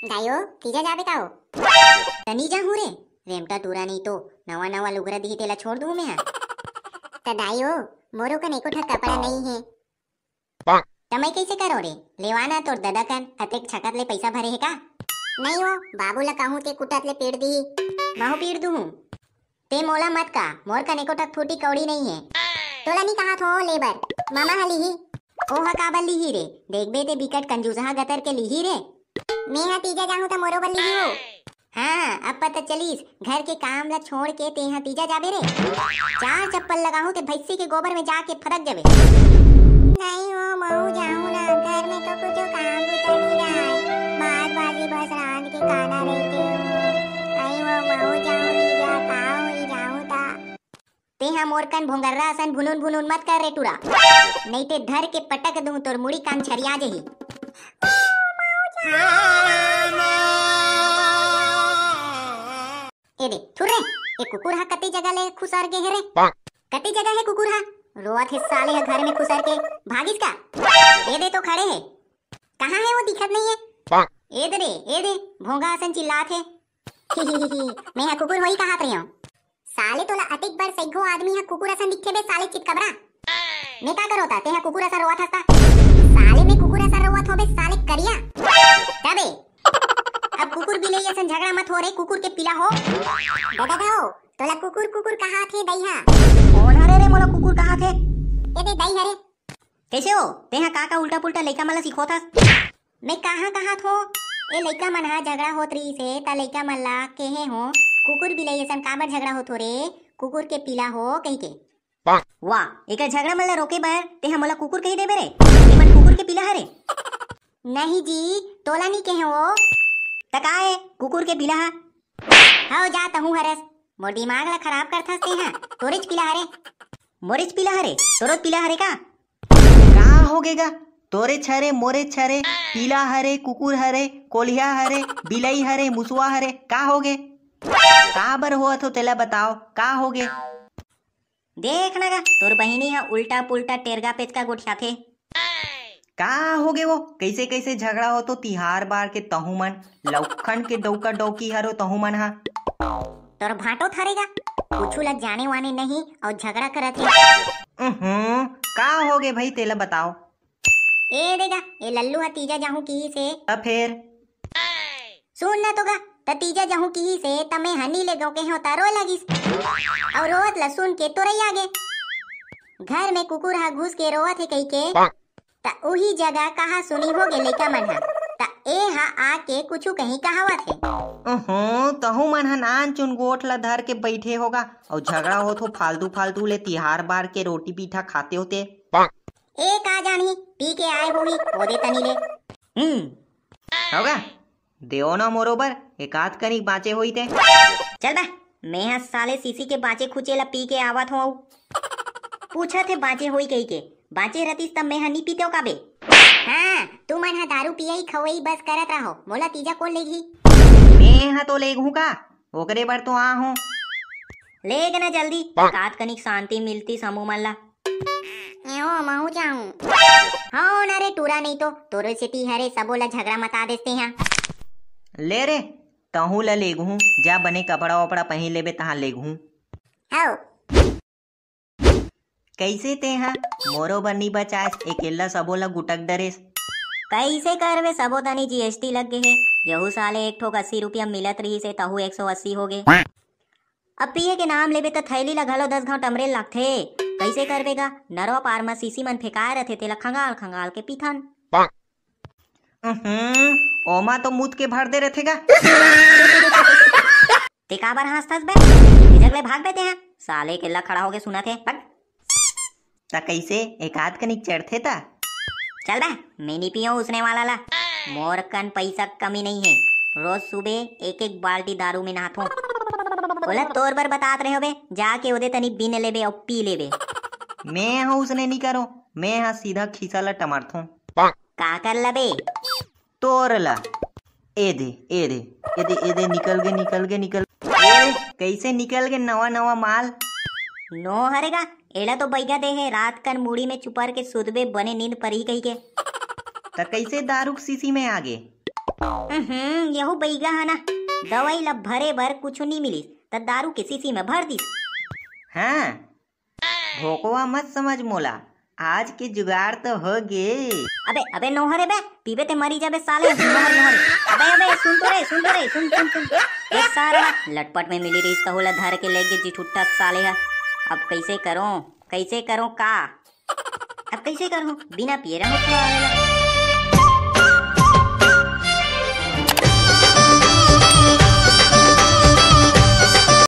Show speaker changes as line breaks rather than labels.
दायो तीजा जाबे का हो तनी जा हूँ रे रेमटा टूरा नहीं तो नवा नवा लुगरा दिही तेला छोड़ दूँ मैं ता दायो मोरो कन एको ठा कपड़ा नहीं है तमय कैसे करो रे लेवाना तोर दादा कन अतेक छकत ले पैसा भरे है का नहीं हो बाबू ला कहूँ ते कुटत ले पेड़ दी महू पीड़ दूँ ते मोला मत का मोर कन एको ठा फूटी कौड़ी नहीं है तोला नहीं कहा थो लेबर मामा हा लिही ओहा काबर लिही रे देखबे ते बिकट कंजूसहा गतर के लिही रे मैं हा तीजा जाहूँ तो मोरो बर लिही हो हाँ अब पता चलीस घर के काम ला छोड़ के ते यहाँ तीजा जाबे रे चार चप्पल लगाऊं ते भैंसी के गोबर में जाके फरक जाबे नहीं हो महू जाऊँ ना घर में तो कुछ काम बुता नहीं रहा है बात बाजी बस रात के खाना रहते हो नहीं हो महू जाऊँ तीजा कहाँ हुई जाऊँ ता ते यहाँ मोर कन भोंगर्रा असन भुनुन भुनुन मत कर रे टूरा नहीं ते धर के पटक दूं तोर मुड़ी कान छरिया जही ए दे थुरे ए कुकुर हा कती जगह ले खुसर के है रे कती जगह है कुकुर हा रोवत है साले है घर में खुसर के भागिस का ए दे तो खड़े है कहाँ है वो दिखत नहीं है ए दे भोंगा असन चिल्लात है मैं हा कुकुर होई कहात रही हूं साले तोला अतिक बार सैगो आदमी हा कुकुर असन दिखे बे साले चितकबरा मैं का करोता ते हा कुकुर असा रोवत हस्ता साले में कुकुर असा रोवत होबे साले करिया तबे अब कुकुर बिलाई असन झगड़ा मत हो रे कुकुर के पिला हो दादा हो तोला कुकुर कुकुर कहा थे दैहा कौन हरे रे मोला कुकुर कहा थे ए दे दई हरे कैसे हो तेहा काका उल्टा पुल्टा लइका मला सिखोथस मैं कहा थो ए लइका मन हा झगड़ा होत रही से ता लइका मन ला केहे हो कुकुर बिलाई असन काबर झगड़ा होत हो रे कुकुर के पिला हो कहि के वाह एका झगड़ा मन ला रोके बर तेहा मोला कुकुर कहि देबे रे एमन कुकुर के पिला हरे नहीं जी तोला नहीं कहे हो तका है कुकुर के पिला हाओ जाता हूँ हरस मोर दिमाग ला खराब करथस ते हां तोरिच पिला हरे मोरिच पिला हरे तोरत पिला हरे का
होगेगा तोरे छरे मोरे छरे पीला हरे कुकुर हरे कोलिया हरे बिलाई हरे मुसुआ हरे का होगे का बर हुआ तो तेला बताओ का होगे
देखना गा तोर बहिनी हा उल्टा पुल्टा टेरगा पेचका गोठिया थे
का होगे वो कैसे कैसे झगड़ा हो तो तिहार बार के तहु मन लौखन के डौका डौकी हरो तहु मन हा
तोर भाटो थारेगा कुछ ला जाने वाने नहीं और झगड़ा करत है
का होगे भाई तेला बताओ
ए देगा ए लल्लू हा तीजा जाहू की से
अब फिर
सुन ना तो गा त तीजा जाहू की से तमे हनी ले गो के हो तारो लगिस और रोवत ला सुन के तोरई आगे घर में कुकुर हा घुस के रोवत है कई के ता उही जगह कहा सुनी हो गे लइका मन हा ता ए हा आके कुछु कहीं कहावत है
तहु मन हा नान चुन गोठ ला धर के बैठे होगा और झगड़ा होत हो फालतू फालतू ले तिहार बार के रोटी पीठा खाते होते
ए का जानी पी के आए होगी ओदे तनी ले
होगा देओ ना मोरोबर एकात कनिक बाचे होई ते
चल बा मैं हा साले सीसी के बाचे खुचे ला पी के आवत हो पूछा थे बाचे होई कही के बाचे रतीस तब मैं हनी पीते हो काबे हाँ तू मन हा दारू पियई खवई बस करत रहो मोला तीजा कौन लेगी
मैं हा तो लेगहू का ओकरे बर तो आ हूं
लेग ना जल्दी कात कनिक शांति मिलती समूह मन ला एओ महू जाऊं हाँ ना रे टूरा नहीं तो तोरे सिटी हरे सबो ला झगड़ा मता देते हैं
ले रे तहु ला लेगहू जा बने कपड़ा वपड़ा पहन लेबे तहां लेगहू
हाओ
कैसे ते हा मोरो बनी बचास अकेला सबो ला गुटक डरेस
कैसे करवे सबो तनी जीएसटी लग गए है यहू साले एक ठोक 80 रुपया मिलत रही से तहु 180 हो गए अब पिए के नाम लेबे तो थैली ला घलो 10 घाव टमरे लगथे कैसे करवेगा नरवा पार में सीसी मन फेकाए रथे तेला खंगाल खंगाल के पीथन
ओमा तो मुद के भर दे रहेगा
ते काबर हंसतस बे झगले भाग बेते हैं साले केला खड़ा होके सुना थे बट
ता कैसे एक आध कनिक चढ़थे ता
चल बे मैं नहीं पियो उसने वाला ला मोर कन पैसा कमी नहीं है रोज सुबह एक एक बाल्टी दारू में नहाथो बोला तोर बर बतात रहे होबे जाके ओदे तनी बिन लेबे और पी लेबे
मैं हूँ उसने नहीं करो मैं हाँ सीधा खीसा ला टमारथो
का कर लबे
तोर ला ए दे निकल गे कैसे निकल गे नवा नवा माल
नो हरेगा एला तो बैगा दे है रात कन मुड़ी में चुपर के सुदबे बने नींद पर ही कही के
त कैसे दारू सीसी में आगे
यहू बैगा है ना, दवाई ला भरे भर कुछ नहीं मिली त दारू के शीशी में भर दी।
हाँ भोकवा मत समझ मोला, आज के जुगाड़ तो हो गे।
अबे अबे नोहरे बे, पीबे ते मरी जाबे साले नोहरे नोहरे। अबे अबे सुन तो रे सुन सुन एक सारा लटपट में मिली रही होला धर के ले गए जिठुट्टा साले है। अब कैसे करूं का, अब कैसे करूं बिना पिए रहो तो आवेला।